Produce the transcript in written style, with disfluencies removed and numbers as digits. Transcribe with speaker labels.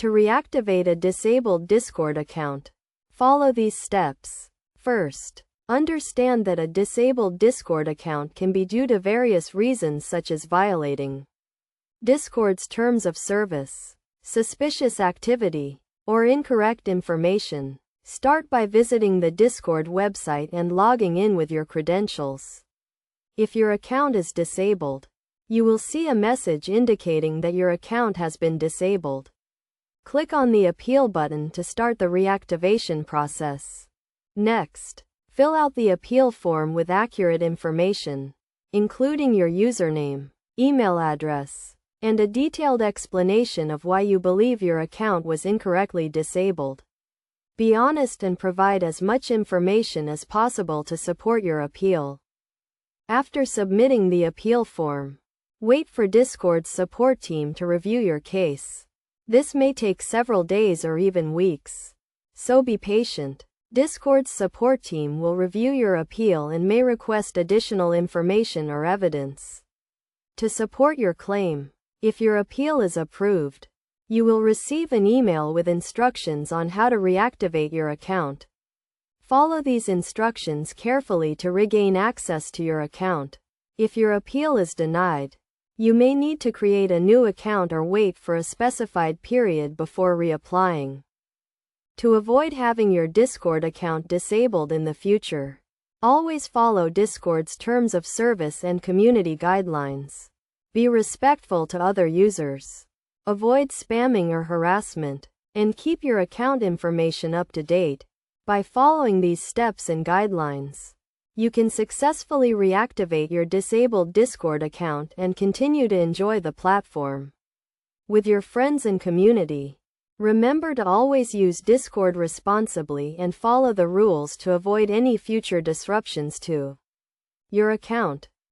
Speaker 1: To reactivate a disabled Discord account, follow these steps. First, understand that a disabled Discord account can be due to various reasons such as violating Discord's terms of service, suspicious activity, or incorrect information. Start by visiting the Discord website and logging in with your credentials. If your account is disabled, you will see a message indicating that your account has been disabled. Click on the Appeal button to start the reactivation process. Next, fill out the appeal form with accurate information, including your username, email address, and a detailed explanation of why you believe your account was incorrectly disabled. Be honest and provide as much information as possible to support your appeal. After submitting the appeal form, wait for Discord's support team to review your case. This may take several days or even weeks, so be patient. Discord's support team will review your appeal and may request additional information or evidence. To support your claim, if your appeal is approved, you will receive an email with instructions on how to reactivate your account. Follow these instructions carefully to regain access to your account. If your appeal is denied, you may need to create a new account or wait for a specified period before reapplying. To avoid having your Discord account disabled in the future, always follow Discord's terms of service and community guidelines. Be respectful to other users. Avoid spamming or harassment, and keep your account information up to date. By following these steps and guidelines, you can successfully reactivate your disabled Discord account and continue to enjoy the platform with your friends and community. Remember to always use Discord responsibly and follow the rules to avoid any future disruptions to your account.